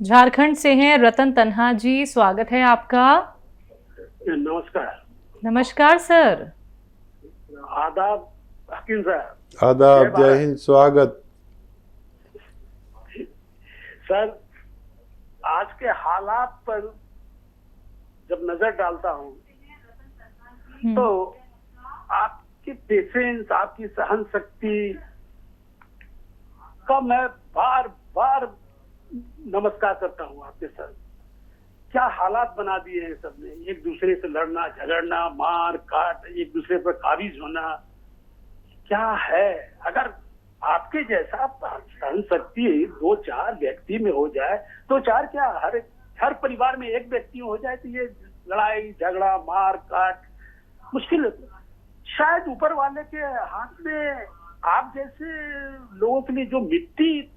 झारखंड से हैं रतन तन्हा जी, स्वागत है आपका। नमस्कार। नमस्कार सर। आदाब हकीम साहब। आदाब, जय हिंद, स्वागत। सर, आज के हालात पर जब नजर डालता हूँ तो आपकी पेशेंस, आपकी सहन शक्ति का मैं बार बार नमस्कार करता हूँ आपके सर। क्या हालात बना दिए हैं सबने, एक दूसरे से लड़ना झगड़ना, मार काट, एक दूसरे पर काबिज होना। क्या है, अगर आपके जैसा सहन शक्ति 2-4 व्यक्ति में हो जाए, 2-4 क्या, हर परिवार में एक व्यक्ति हो जाए तो ये लड़ाई झगड़ा मार काट मुश्किल है। शायद ऊपर वाले के हाथ में आप जैसे लोगों के लिए जो मिट्टी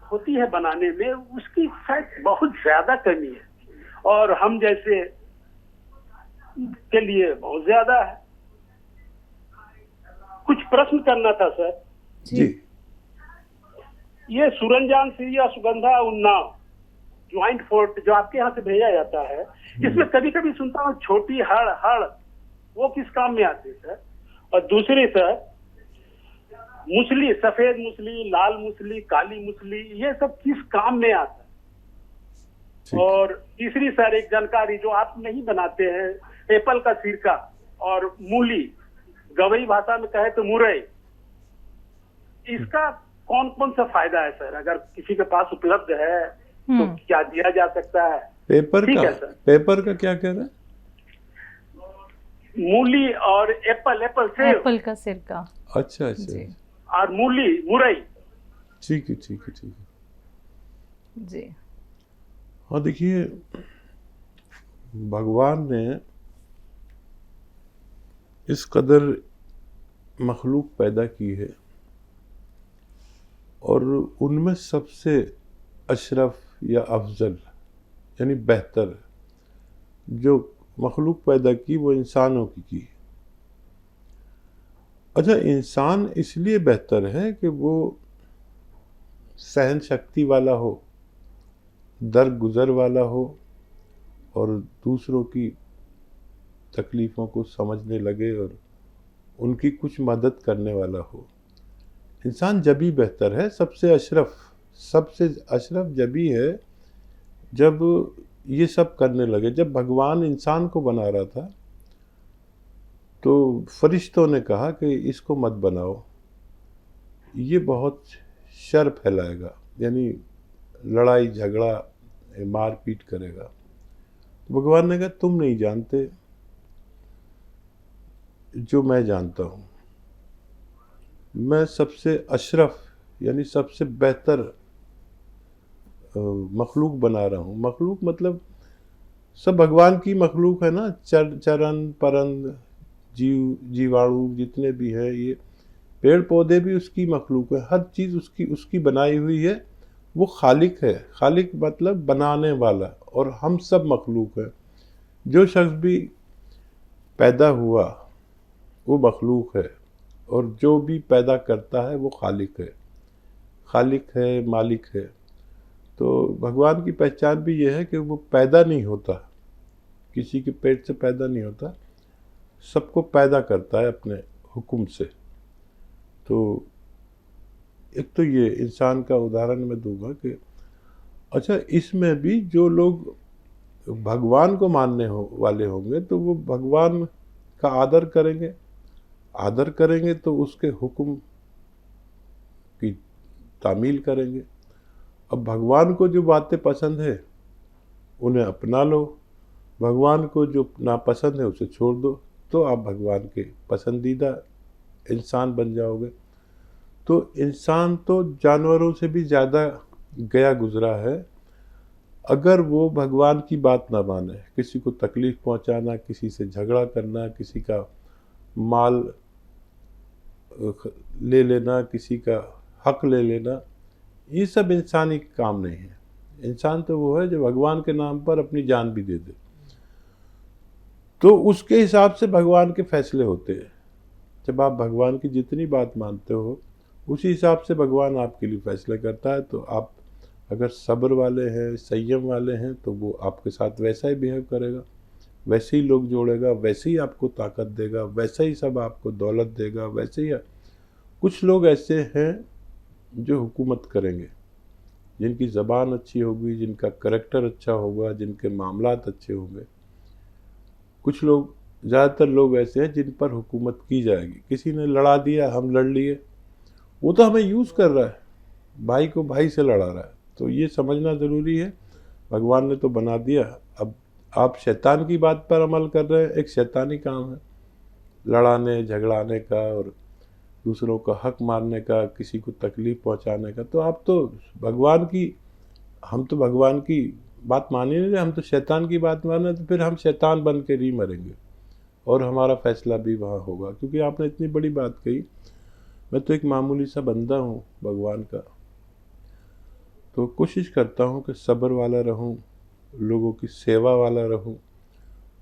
होती है बनाने में, उसकी शायद बहुत ज्यादा कमी है और हम जैसे के लिए बहुत ज्यादा है। कुछ प्रश्न करना था सर जी। ये सुरंजान सीरिया सुगंधा उन्नाव ज्वाइंट फोर्ट जो आपके यहाँ से भेजा जाता है, इसमें कभी कभी सुनता हूँ छोटी हड़ वो किस काम में आती है सर? और दूसरी सर, मूसली, सफेद मूसली, लाल मूसली, काली मूसली, ये सब किस काम में आता है? और तीसरी सर एक जानकारी जो आप नहीं बनाते हैं, एप्पल का सिरका और मूली, गवई भाषा में कहे तो मुरई, इसका कौन कौन सा फायदा है सर? अगर किसी के पास उपलब्ध है तो क्या दिया जा सकता है? पेपर ठीक का है सर। पेपर का क्या कह रहा है? मूली और एप्पल सेब, एप्पल का सिरका। अच्छा जी। और मूली मुरई। ठीक है। जी। हाँ, देखिए, भगवान ने इस कदर मखलूक पैदा की है और उनमें सबसे अशरफ या अफजल यानी बेहतर जो मखलूक पैदा की वो इंसानों की। अच्छा, इंसान इसलिए बेहतर है कि वो सहन शक्ति वाला हो, दरगुजर वाला हो और दूसरों की तकलीफ़ों को समझने लगे और उनकी कुछ मदद करने वाला हो। इंसान जभी बेहतर है, सबसे अशरफ जभी है जब ये सब करने लगे। जब भगवान इंसान को बना रहा था तो फरिश्तों ने कहा कि इसको मत बनाओ, ये बहुत शर फैलाएगा, यानी लड़ाई झगड़ा मारपीट करेगा। तो भगवान ने कहा तुम नहीं जानते जो मैं जानता हूँ। मैं सबसे अशरफ यानी सबसे बेहतर मखलूक बना रहा हूँ। मखलूक मतलब सब भगवान की मखलूक है ना, चरण परंद जीवाणु जितने भी हैं, ये पेड़ पौधे भी उसकी मखलूक है, हर चीज़ उसकी बनाई हुई है। वो खालिक है। खालिक मतलब बनाने वाला, और हम सब मखलूक हैं। जो शख्स भी पैदा हुआ वो मखलूक है और जो भी पैदा करता है वो खालिक है, मालिक है। तो भगवान की पहचान भी ये है कि वो पैदा नहीं होता, किसी के पेट से पैदा नहीं होता, सबको पैदा करता है अपने हुक्म से। तो एक तो ये इंसान का उदाहरण मैं दूंगा कि अच्छा, इसमें भी जो लोग भगवान को मानने वाले होंगे तो वो भगवान का आदर करेंगे तो उसके हुक्म की तामील करेंगे। अब भगवान को जो बातें पसंद है उन्हें अपना लो, भगवान को जो नापसंद है उसे छोड़ दो, तो आप भगवान के पसंदीदा इंसान बन जाओगे। तो इंसान तो जानवरों से भी ज़्यादा गया गुजरा है। अगर वो भगवान की बात ना माने, किसी को तकलीफ़ पहुंचाना, किसी से झगड़ा करना, किसी का माल ले लेना, किसी का हक ले लेना, ये सब इंसानी काम नहीं है। इंसान तो वो है जो भगवान के नाम पर अपनी जान भी दे दे। तो उसके हिसाब से भगवान के फैसले होते हैं। जब आप भगवान की जितनी बात मानते हो उसी हिसाब से भगवान आपके लिए फैसले करता है। तो आप अगर सब्र वाले हैं, संयम वाले हैं, तो वो आपके साथ वैसा ही बिहेव करेगा, वैसे ही लोग जोड़ेगा, वैसे ही आपको ताकत देगा, वैसे ही सब आपको दौलत देगा, वैसे ही। कुछ लोग ऐसे हैं जो हुकूमत करेंगे, जिनकी ज़बान अच्छी होगी, जिनका करैक्टर अच्छा होगा, जिनके मामलात अच्छे होंगे। कुछ लोग, ज़्यादातर लोग ऐसे हैं जिन पर हुकूमत की जाएगी। किसी ने लड़ा दिया, हम लड़ लिए, वो तो हमें यूज़ कर रहा है, भाई को भाई से लड़ा रहा है। तो ये समझना ज़रूरी है, भगवान ने तो बना दिया, अब आप शैतान की बात पर अमल कर रहे हैं। एक शैतानी काम है लड़ाने झगड़ाने का और दूसरों का हक मारने का, किसी को तकलीफ़ पहुंचाने का। तो आप तो भगवान की, हम तो भगवान की बात मान ही नहीं रहे, हम तो शैतान की बात मान रहे। तो फिर हम शैतान बन के ही मरेंगे और हमारा फैसला भी वहाँ होगा। क्योंकि आपने इतनी बड़ी बात कही, मैं तो एक मामूली सा बंदा हूँ भगवान का, तो कोशिश करता हूँ कि सब्र वाला रहूँ, लोगों की सेवा वाला रहूँ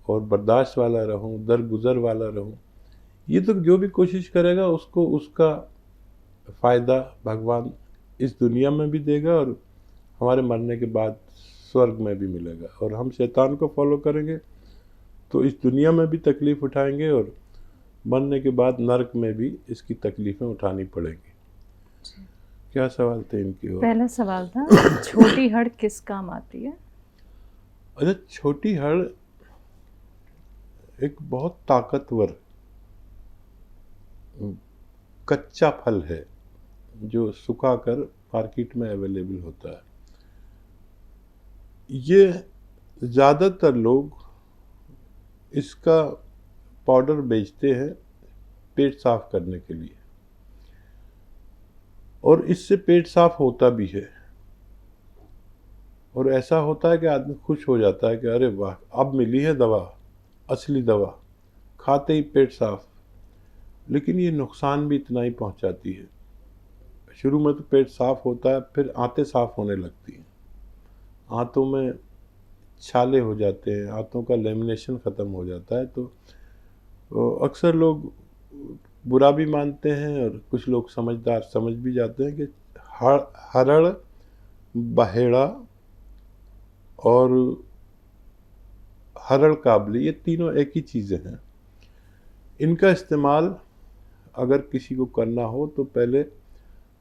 और बर्दाश्त वाला रहूँ, दरगुजर वाला रहूँ। ये तो जो भी कोशिश करेगा उसको उसका फ़ायदा भगवान इस दुनिया में भी देगा और हमारे मरने के बाद स्वर्ग में भी मिलेगा। और हम शैतान को फॉलो करेंगे तो इस दुनिया में भी तकलीफ़ उठाएंगे और मरने के बाद नरक में भी इसकी तकलीफ़ें उठानी पड़ेंगी। क्या सवाल थे इनकी ओर? पहला सवाल था छोटी हड़ किस काम आती है? अच्छा, छोटी हड़ एक बहुत ताकतवर कच्चा फल है जो सुखाकर मार्केट में अवेलेबल होता है। ये ज़्यादातर लोग इसका पाउडर बेचते हैं पेट साफ करने के लिए, और इससे पेट साफ होता भी है। और ऐसा होता है कि आदमी खुश हो जाता है कि अरे वाह, अब मिली है दवा, असली दवा, खाते ही पेट साफ। लेकिन ये नुकसान भी इतना ही पहुंचाती है। शुरू में तो पेट साफ होता है, फिर आंतें साफ होने लगती हैं, आंतों में छाले हो जाते हैं, आंतों का लेमिनेशन ख़त्म हो जाता है। तो अक्सर लोग बुरा भी मानते हैं और कुछ लोग समझदार समझ भी जाते हैं कि हरड़, बहेड़ा और हरड़ काबली, ये तीनों एक ही चीज़ें हैं। इनका इस्तेमाल अगर किसी को करना हो तो पहले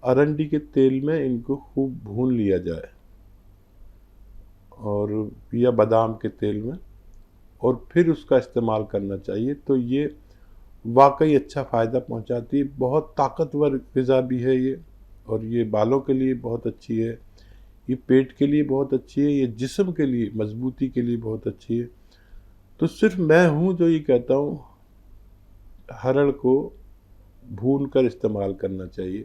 अरंडी के तेल में इनको खूब भून लिया जाए, और या बादाम के तेल में, और फिर उसका इस्तेमाल करना चाहिए। तो ये वाकई अच्छा फ़ायदा पहुंचाती है। बहुत ताकतवर ग़िज़ा भी है ये, और ये बालों के लिए बहुत अच्छी है, ये पेट के लिए बहुत अच्छी है, ये जिस्म के लिए मजबूती के लिए बहुत अच्छी है। तो सिर्फ मैं हूँ जो ये कहता हूँ हरड़ को भून कर इस्तेमाल करना चाहिए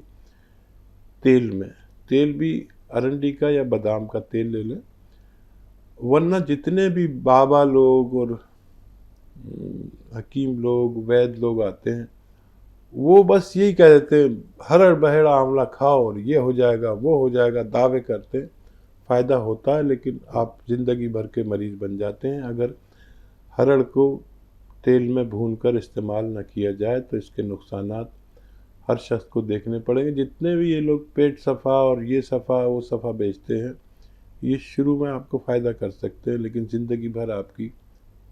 तेल में। तेल भी अरंडी का या बादाम का तेल ले लें, वरना जितने भी बाबा लोग और हकीम लोग, वैद्य लोग आते हैं, वो बस यही कह देते हैं हरड़ बहेड़ा आंवला खाओ और ये हो जाएगा, वो हो जाएगा, दावे करते हैं। फ़ायदा होता है, लेकिन आप ज़िंदगी भर के मरीज़ बन जाते हैं अगर हरड़ को तेल में भूनकर इस्तेमाल न किया जाए। तो इसके नुकसानात हर शख्स को देखने पड़ेंगे। जितने भी ये लोग पेट सफ़ा और ये सफ़ा वो सफ़ा बेचते हैं, ये शुरू में आपको फ़ायदा कर सकते हैं, लेकिन ज़िंदगी भर आपकी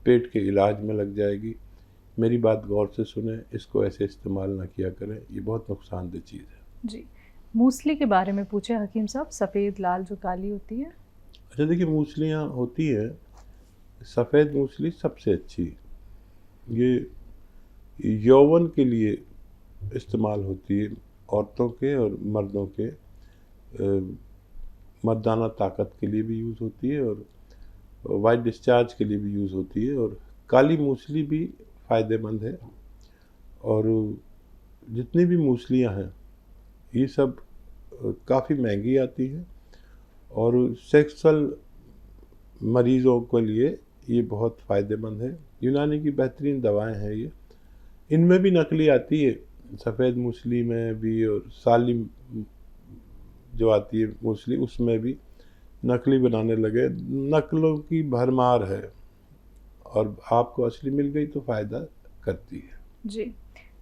पेट के इलाज में लग जाएगी। मेरी बात गौर से सुने, इसको ऐसे इस्तेमाल ना किया करें, ये बहुत नुकसानदेह चीज़ है। जी, मूसली के बारे में पूछे हकीम साहब, सफ़ेद लाल जो काली होती है। अच्छा देखिए, मूसलियाँ होती हैं, सफ़ेद मूसली सबसे अच्छी। ये यौवन के लिए इस्तेमाल होती है, औरतों के और मर्दों के, मर्दाना ताकत के लिए भी यूज़ होती है और वाइट डिस्चार्ज के लिए भी यूज़ होती है। और काली मूसली भी फ़ायदेमंद है। और जितनी भी मूसलियाँ हैं ये सब काफ़ी महंगी आती हैं, और सेक्सुअल मरीज़ों के लिए ये बहुत फ़ायदेमंद है। यूनानी की बेहतरीन दवाएं हैं ये। इनमें भी नकली आती है, सफ़ेद मूसली में भी, और सालिम जो आती है मूसली उसमें भी नकली बनाने लगे। नकलों की भरमार है, और आपको असली मिल गई तो फ़ायदा करती है। जी,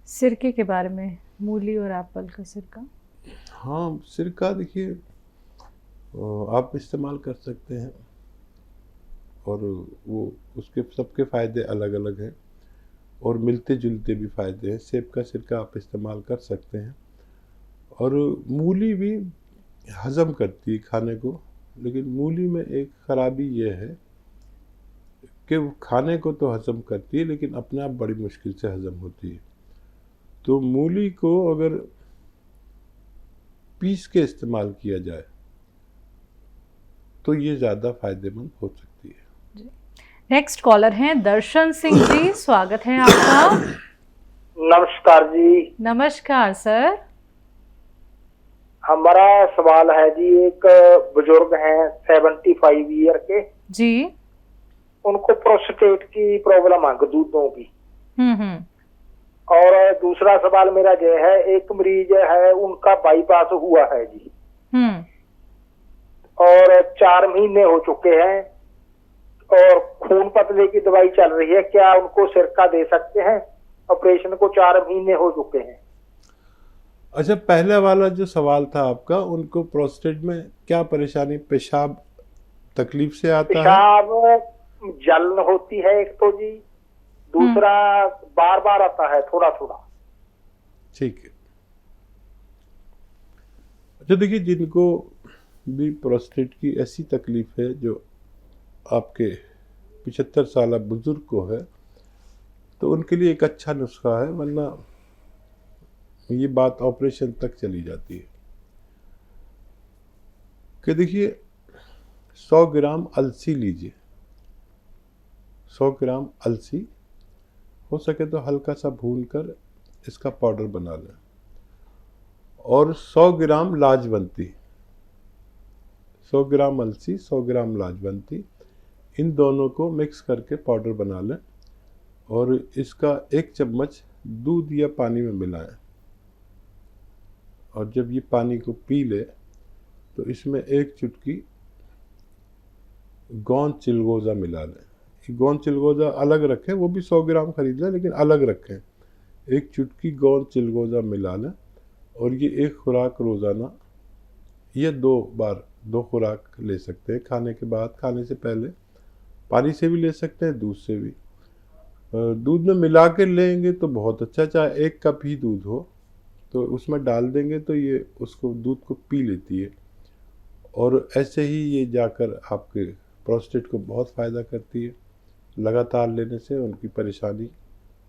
सिरके के बारे में, मूली और एप्पल का सिरका। हाँ, सिरका देखिए आप इस्तेमाल कर सकते हैं। और वो उसके सबके फ़ायदे अलग अलग हैं और मिलते जुलते भी फ़ायदे हैं। सेब का सिरका आप इस्तेमाल कर सकते हैं। और मूली भी हज़म करती है खाने को, लेकिन मूली में एक ख़राबी ये है कि वो खाने को तो हज़म करती है लेकिन अपने आप बड़ी मुश्किल से हज़म होती है। तो मूली को अगर पीस के इस्तेमाल किया जाए तो ये ज़्यादा फ़ायदेमंद हो सकती है। नेक्स्ट कॉलर हैं दर्शन सिंह जी, स्वागत है आपका। नमस्कार जी। नमस्कार सर। हमारा सवाल है जी, एक बुजुर्ग हैं 75 ईयर के जी। उनको प्रोस्टेट की प्रॉब्लम है, दूधों की। हम्म। और दूसरा सवाल मेरा ये है, एक मरीज है उनका बाईपास हुआ है जी और 4 महीने हो चुके हैं और खून पतले की दवाई चल रही है, क्या उनको सिरका दे सकते हैं? ऑपरेशन को 4 महीने हो चुके हैं। अच्छा, पहले वाला जो सवाल था आपका, उनको प्रोस्टेट में क्या परेशानी, पेशाब तकलीफ से आता है? पेशाब जलन होती है एक तो जी, दूसरा बार बार आता है थोड़ा थोड़ा। ठीक है। अच्छा देखिए, जिनको भी प्रोस्टेट की ऐसी तकलीफ है जो आपके 75 साल बुजुर्ग को है, तो उनके लिए एक अच्छा नुस्खा है, वरना ये बात ऑपरेशन तक चली जाती है। कि देखिए 100 ग्राम अलसी लीजिए, 100 ग्राम अलसी हो सके तो हल्का सा भूनकर इसका पाउडर बना लें। और 100 ग्राम लाजवंती, 100 ग्राम अलसी 100 ग्राम लाजवंती, इन दोनों को मिक्स करके पाउडर बना लें और इसका 1 चम्मच दूध या पानी में मिलाएं। और जब ये पानी को पी ले तो इसमें 1 चुटकी गोंद चिलगोज़ा मिला लें। गोंद चिलगोज़ा अलग रखें, वो भी 100 ग्राम खरीद लें लेकिन अलग रखें। 1 चुटकी गोंद चिलगोज़ा मिला लें और ये 1 खुराक रोज़ाना या 2 बार 2 खुराक ले सकते हैं। खाने के बाद, खाने से पहले पानी से भी ले सकते हैं, दूध से भी। दूध में मिला के लेंगे तो बहुत अच्छा, चाहे 1 कप ही दूध हो तो उसमें डाल देंगे तो ये उसको दूध को पी लेती है। और ऐसे ही ये जाकर आपके प्रोस्टेट को बहुत फ़ायदा करती है। लगातार लेने से उनकी परेशानी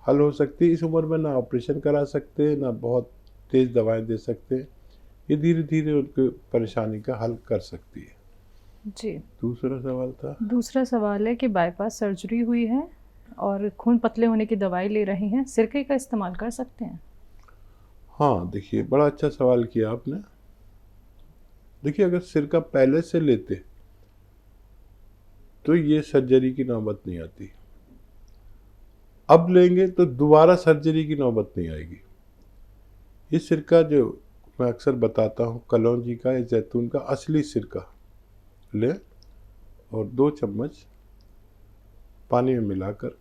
हल हो सकती है। इस उम्र में ना ऑपरेशन करा सकते हैं, ना बहुत तेज़ दवाएं दे सकते हैं। ये धीरे धीरे उनकी परेशानी का हल कर सकती है। जी। दूसरा सवाल था? दूसरा सवाल है कि बाईपास सर्जरी हुई है और खून पतले होने की दवाई ले रही हैं, सिरके का इस्तेमाल कर सकते हैं? हाँ, देखिए बड़ा अच्छा सवाल किया आपने। देखिए, अगर सिरका पहले से लेते तो ये सर्जरी की नौबत नहीं आती। अब लेंगे तो दोबारा सर्जरी की नौबत नहीं आएगी। ये सिरका जो मैं अक्सर बताता हूँ, कलौंजी का या जैतून का असली सिरका लें और 2 चम्मच पानी में मिलाकर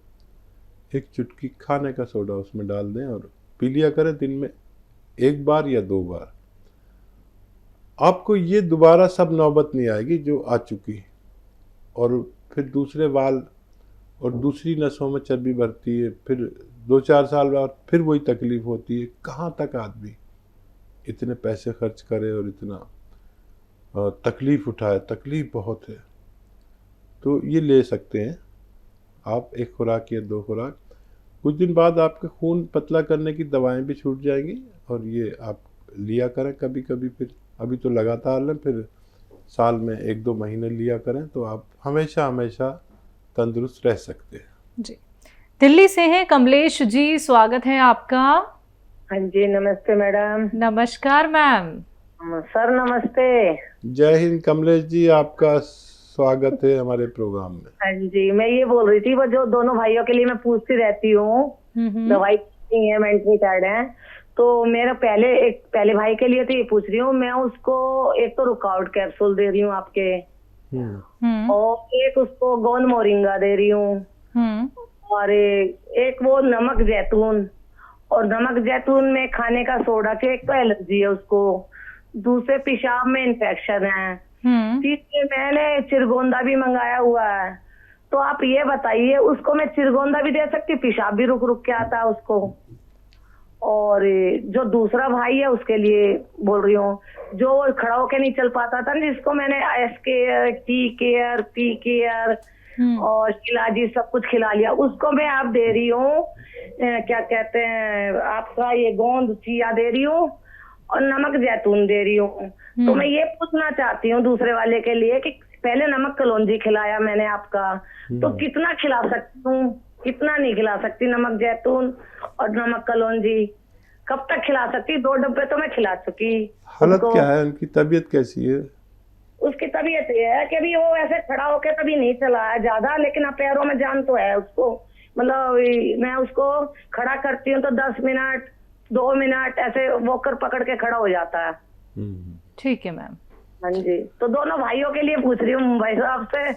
1 चुटकी खाने का सोडा उसमें डाल दें और पी लिया करें दिन में 1 बार या 2 बार। आपको ये दोबारा सब नौबत नहीं आएगी जो आ चुकी। और फिर दूसरे वाल और दूसरी नसों में चर्बी बढ़ती है, फिर 2-4 साल बाद फिर वही तकलीफ होती है। कहाँ तक आदमी इतने पैसे खर्च करे और इतना तकलीफ़ उठाए? तकलीफ़ बहुत है। तो ये ले सकते हैं आप 1 खुराक या 2 खुराक। कुछ दिन बाद आपके खून पतला करने की दवाएं भी छूट जाएंगी और ये आप लिया करें कभी कभी। फिर अभी तो लगातार लें, फिर साल में 1-2 महीने लिया करें तो आप हमेशा हमेशा तंदुरुस्त रह सकते हैं। जी। दिल्ली से हैं कमलेश जी, स्वागत है आपका। हाँ जी, नमस्ते मैडम। नमस्कार मैम। सर नमस्ते। जय हिंद कमलेश जी, आपका स्वागत है हमारे प्रोग्राम में। हाँ जी, मैं ये बोल रही थी, वो जो दोनों भाइयों के लिए मैं पूछती रहती हूँ, दवाई है, मेंटली टायर्ड है, तो मेरा पहले भाई के लिए तो ये पूछ रही हूँ मैं, उसको एक तो रुकावट कैप्सूल दे रही हूँ आपके और एक उसको गोंद मोरिंगा दे रही हूँ और एक वो नमक जैतून, और नमक जैतून में खाने का सोडा के, एक तो एलर्जी है उसको, दूसरे पेशाब में इन्फेक्शन है, तीसरे मैंने चिरगोंदा भी मंगाया हुआ है। तो आप ये बताइए, उसको मैं चिरगोंदा भी दे सकती, पेशाब भी रुक रुक के आता है उसको। और जो दूसरा भाई है उसके लिए बोल रही हूँ, जो खड़ा होके नहीं चल पाता था, जिसको मैंने S care, tea care, P care और शिलाजी सब कुछ खिला लिया, उसको मैं आप दे रही हूँ क्या कहते हैं आपका ये गोंद चिया दे रही हूँ और नमक जैतून दे रही हूँ। तो मैं ये पूछना चाहती हूँ दूसरे वाले के लिए कि पहले नमक कलौंजी खिलाया मैंने आपका, तो कितना खिला सकती हूँ, कितना नहीं खिला सकती नमक जैतून और नमक कलौंजी, कब तक खिला सकती? 2 डब्बे तो मैं खिला चुकी। हालत क्या है उनकी, तबीयत कैसी है? उसकी तबीयत ये है कि अभी वो ऐसे खड़ा होके कभी नहीं चला है ज्यादा, लेकिन अब पैरों में जान तो है उसको। मतलब मैं उसको खड़ा करती हूँ तो 10 मिनट 2 मिनट ऐसे वॉकर पकड़ के खड़ा हो जाता है। ठीक है मैम। हाँ जी, तो दोनों भाइयों के लिए पूछ रही हूँ मुंबई साहब से।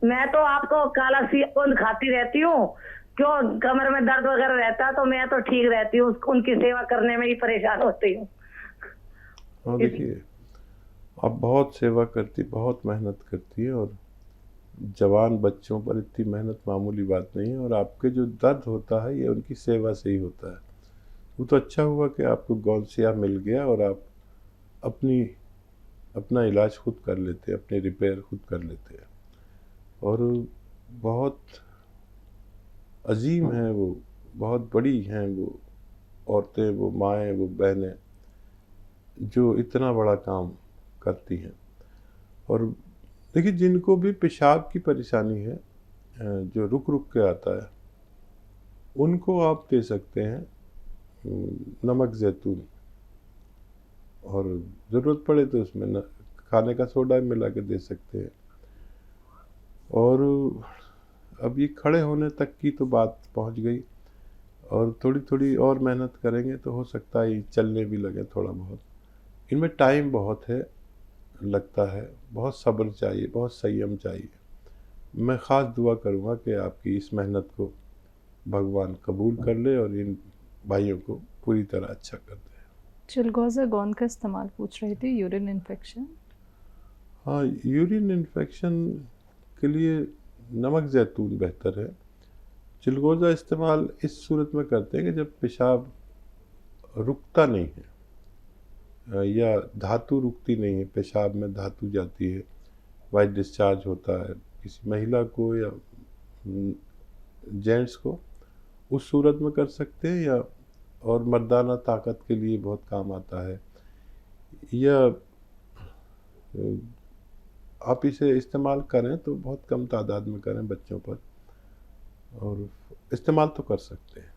मैं तो आपको काला सीएफोन खाती रहती हूँ, क्यों कमर में दर्द वगैरह रहता है तो मैं तो ठीक रहती हूँ, उनकी सेवा करने में ही परेशान होती हूँ। हाँ देखिए, आप बहुत सेवा करती, बहुत मेहनत करती है और जवान बच्चों पर इतनी मेहनत मामूली बात नहीं है। और आपके जो दर्द होता है ये उनकी सेवा से ही होता है। वो तो अच्छा हुआ कि आपको गौनसिया मिल गया और आप अपना इलाज खुद कर लेते हैं, अपने रिपेयर खुद कर लेते हैं। और बहुत अजीम हैं वो, बहुत बड़ी हैं वो औरतें, वो माएँ, वो बहनें जो इतना बड़ा काम करती हैं। और देखिए, जिनको भी पेशाब की परेशानी है जो रुक रुक के आता है, उनको आप दे सकते हैं नमक जैतून, और ज़रूरत पड़े तो उसमें खाने का सोडा मिला के दे सकते हैं। और अब ये खड़े होने तक की तो बात पहुंच गई, और थोड़ी थोड़ी और मेहनत करेंगे तो हो सकता है चलने भी लगे थोड़ा बहुत। इनमें टाइम बहुत है, लगता है, बहुत सब्र चाहिए, बहुत संयम चाहिए। मैं ख़ास दुआ करूँगा कि आपकी इस मेहनत को भगवान कबूल कर ले और इन भाइयों को पूरी तरह अच्छा कर दे। चिलगोज़ा गोंद का इस्तेमाल पूछ रही थी, यूरिन इन्फेक्शन। हाँ, यूरिन इन्फेक्शन के लिए नमक जैतून बेहतर है। चिलगोज़ा इस्तेमाल इस सूरत में करते हैं कि जब पेशाब रुकता नहीं है या धातु रुकती नहीं है, पेशाब में धातु जाती है, वाइट डिस्चार्ज होता है किसी महिला को या जेंट्स को, उस सूरत में कर सकते हैं। या और मर्दाना ताकत के लिए बहुत काम आता है। या आप इसे इस्तेमाल करें तो बहुत कम तादाद में करें बच्चों पर, और इस्तेमाल तो कर सकते हैं।